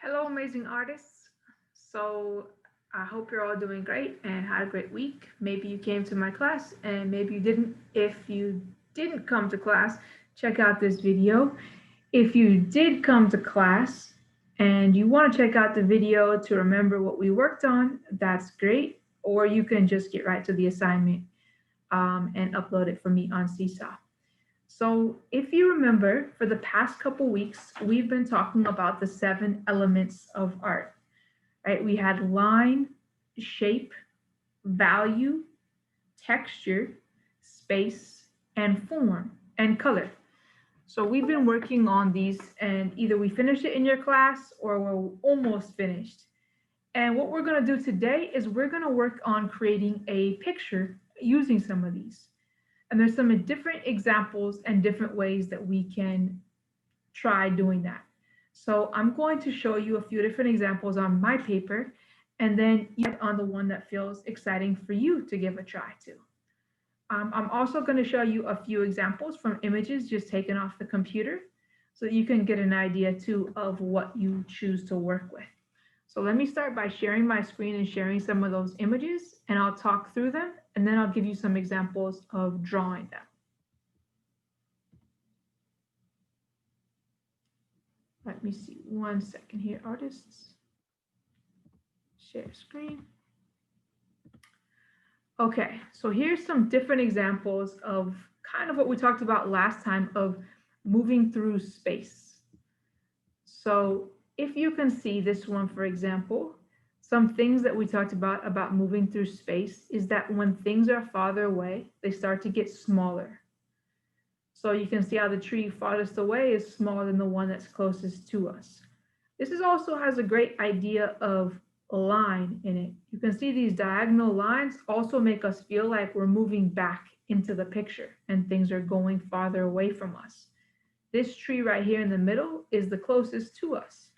Hello, amazing artists. So, I hope you're all doing great and had a great week. Maybe you came to my class and maybe you didn't. If you didn't come to class, check out this video. If you did come to class and you want to check out the video to remember what we worked on, that's great. Or you can just get right to the assignment and upload it for me on Seesaw. So, if you remember, for the past couple weeks, we've been talking about the seven elements of art, right? We had line, shape, value, texture, space, and form and color. So, we've been working on these, and either we finished it in your class or we're almost finished. And what we're going to do today is we're going to work on creating a picture using some of these. And there's some different examples and different ways that we can try doing that. So I'm going to show you a few different examples on my paper, and then you on the one that feels exciting for you to give a try to. I'm also going to show you a few examples from images just taken off the computer so that you can get an idea too of what you choose to work with. So let me start by sharing my screen and sharing some of those images, and I'll talk through them, and then I'll give you some examples of drawing them. Let me see 1 second here, artists. Share screen. Okay, so here's some different examples of kind of what we talked about last time of moving through space. So if you can see this one, for example, some things that we talked about moving through space is that when things are farther away, they start to get smaller. So you can see how the tree farthest away is smaller than the one that's closest to us. This is also has a great idea of a line in it. You can see these diagonal lines also make us feel like we're moving back into the picture and things are going farther away from us. This tree right here in the middle is the closest to us.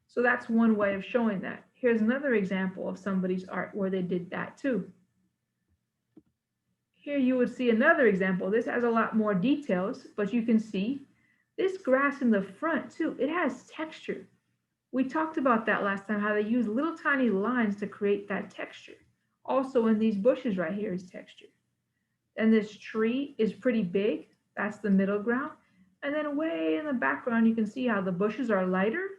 So that's one way of showing that. Here's another example of somebody's art where they did that too. Here you would see another example. This has a lot more details, but you can see this grass in the front too. It has texture. We talked about that last time, how they use little tiny lines to create that texture. Also in these bushes right here is texture. And this tree is pretty big. That's the middle ground. And then way in the background, you can see how the bushes are lighter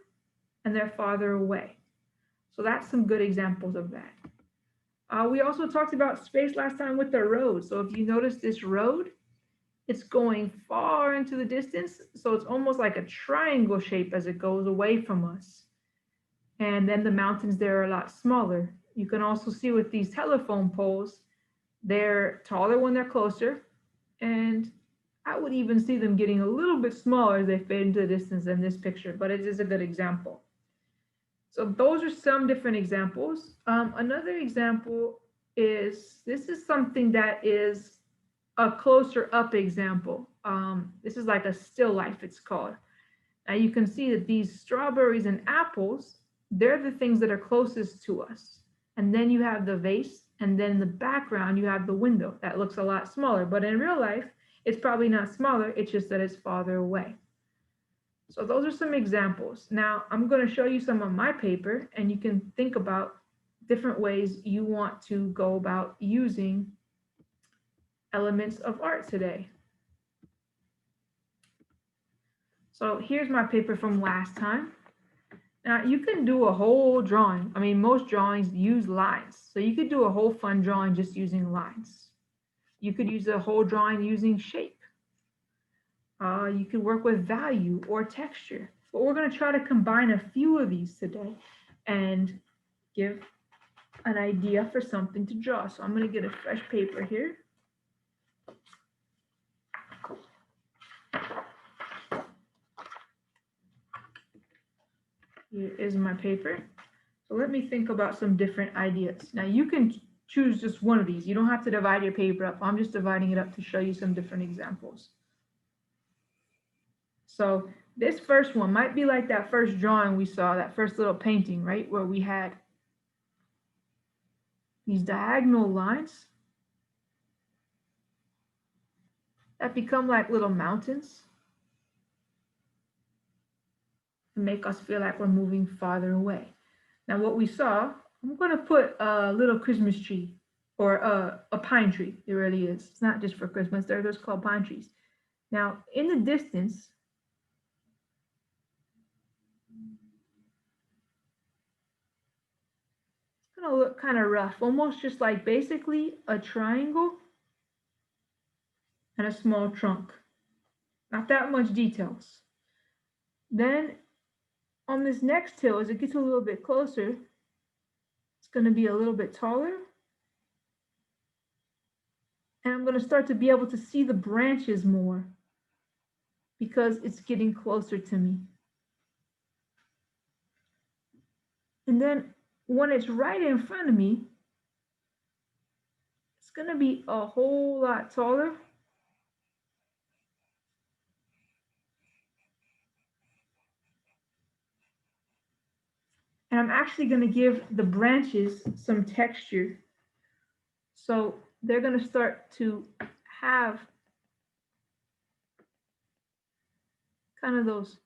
and they're farther away. So that's some good examples of that. We also talked about space last time with the road. So if you notice this road, it's going far into the distance. So it's almost like a triangle shape as it goes away from us. And then the mountains there are a lot smaller. You can also see with these telephone poles, they're taller when they're closer. And I would even see them getting a little bit smaller as they fade into the distance in this picture, but it is a good example. So those are some different examples. Another example is, this is something that is a closer up example. This is like a still life, it's called. Now you can see that these strawberries and apples, they're the things that are closest to us. And then you have the vase, and then in the background, you have the window that looks a lot smaller. But in real life, it's probably not smaller, it's just that it's farther away. So those are some examples. Now I'm going to show you some of my paper, and you can think about different ways you want to go about using elements of art today. So here's my paper from last time. Now you can do a whole drawing. I mean, most drawings use lines. So you could do a whole fun drawing just using lines. You could use a whole drawing using shape. You could work with value or texture. But we're going to try to combine a few of these today and give an idea for something to draw. So I'm going to get a fresh paper here. Here is my paper. So let me think about some different ideas. Now you can choose just one of these. You don't have to divide your paper up. I'm just dividing it up to show you some different examples. So this first one might be like that first drawing we saw, that first little painting, right? Where we had these diagonal lines that become like little mountains. and make us feel like we're moving farther away. Now what we saw, I'm going to put a little Christmas tree or a pine tree. It really is. It's not just for Christmas. They're just called pine trees. Now in the distance, it's going to look kind of rough, almost just like basically a triangle and a small trunk. Not that much details. Then on this next hill, as it gets a little bit closer, it's going to be a little bit taller. And I'm going to start to be able to see the branches more because it's getting closer to me. And then when it's right in front of me, it's going to be a whole lot taller. And I'm actually going to give the branches some texture. So they're going to start to have kind of those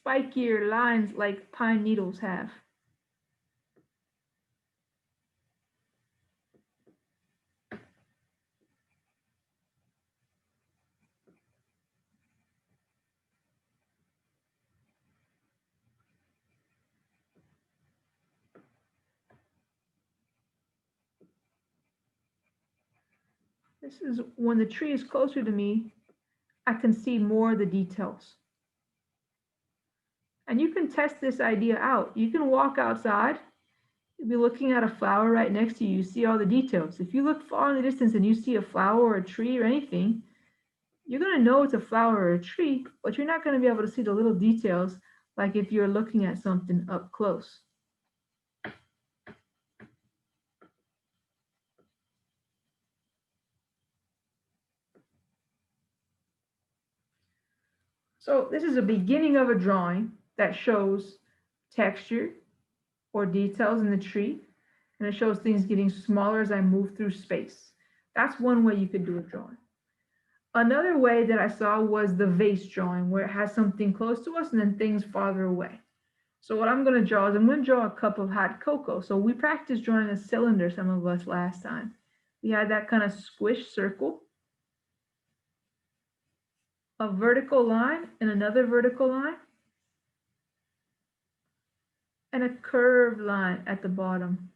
spikier lines like pine needles have. This is when the tree is closer to me, I can see more of the details. And you can test this idea out. You can walk outside, you'll be looking at a flower right next to you, you see all the details. If you look far in the distance and you see a flower or a tree or anything, you're going to know it's a flower or a tree, but you're not going to be able to see the little details like if you're looking at something up close. So this is a beginning of a drawing that shows texture or details in the tree, and it shows things getting smaller as I move through space. That's one way you could do a drawing. Another way that I saw was the vase drawing, where it has something close to us and then things farther away. So what I'm going to draw is I'm going to draw a cup of hot cocoa. So we practiced drawing a cylinder, some of us last time. We had that kind of squish circle, a vertical line and another vertical line, and a curved line at the bottom.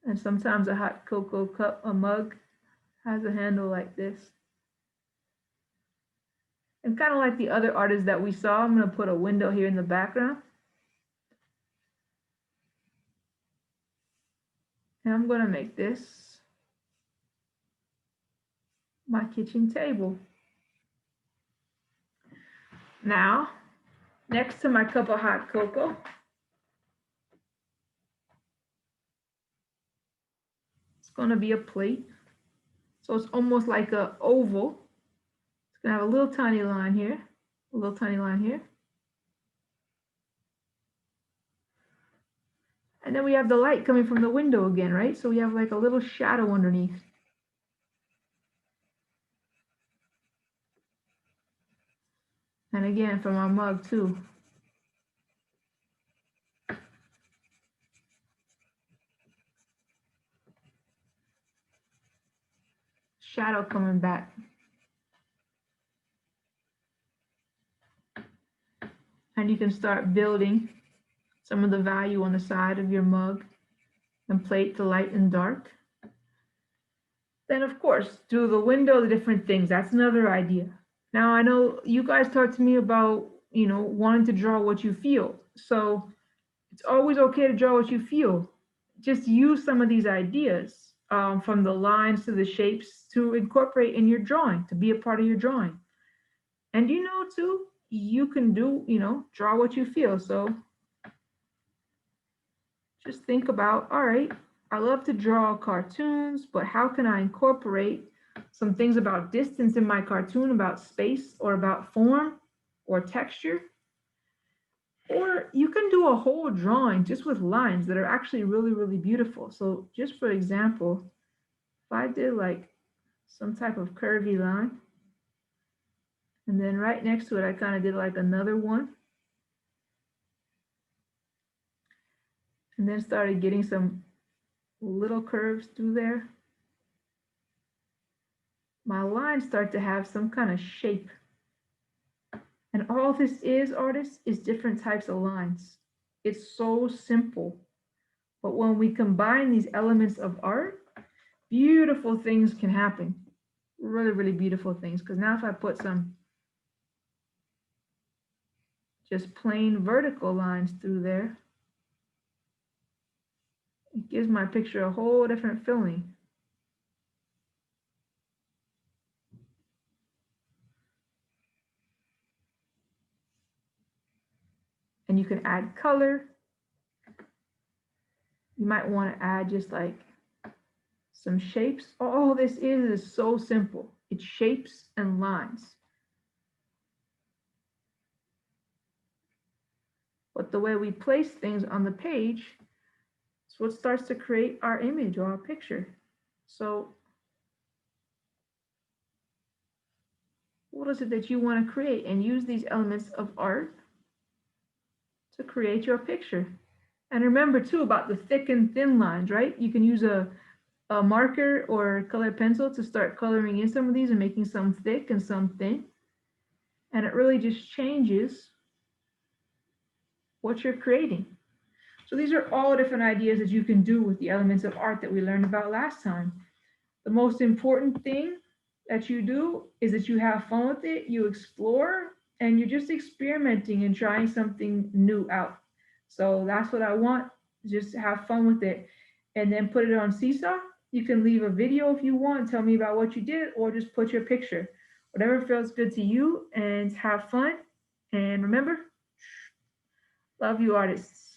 And sometimes a hot cocoa cup, a mug, has a handle like this. And kind of like the other artists that we saw, I'm going to put a window here in the background. And I'm going to make this my kitchen table. Now, next to my cup of hot cocoa, it's going to be a plate. So it's almost like an oval. It's going to have a little tiny line here, a little tiny line here. And then we have the light coming from the window again, right? So we have like a little shadow underneath. And again, from our mug too. Shadow coming back. And you can start building some of the value on the side of your mug and plate the light and dark. Then of course, through the window, the different things, that's another idea. Now I know you guys talked to me about, wanting to draw what you feel. So it's always okay to draw what you feel. Just use some of these ideas from the lines to the shapes to incorporate in your drawing, to be a part of your drawing. And too, you can do, draw what you feel. So just think about, all right, I love to draw cartoons, but how can I incorporate some things about distance in my cartoon, about space, or about form or texture? Or you can do a whole drawing just with lines that are actually really, really beautiful. So just for example, if I did like some type of curvy line, And then right next to it, I kind of did like another one. And then started getting some little curves through there. My lines start to have some kind of shape. And all this is, artists, is different types of lines. It's so simple. But when we combine these elements of art, beautiful things can happen. Really, really beautiful things. Because now if I put some just plain vertical lines through there, it gives my picture a whole different feeling. And you can add color. You might want to add just like some shapes. All this is so simple. It's shapes and lines. But the way we place things on the page is what starts to create our image or our picture. So what is it that you want to create? And use these elements of art to create your picture. And remember too about the thick and thin lines, right? You can use a marker or colored pencil to start coloring in some of these and making some thick and some thin. And it really just changes what you're creating. So these are all different ideas that you can do with the elements of art that we learned about last time. The most important thing that you do is that you have fun with it, you explore, and you're just experimenting and trying something new out. So that's what I want. Just have fun with it and then put it on Seesaw. You can leave a video if you want, tell me about what you did, or just put your picture. Whatever feels good to you, and have fun. And remember, love you, artists.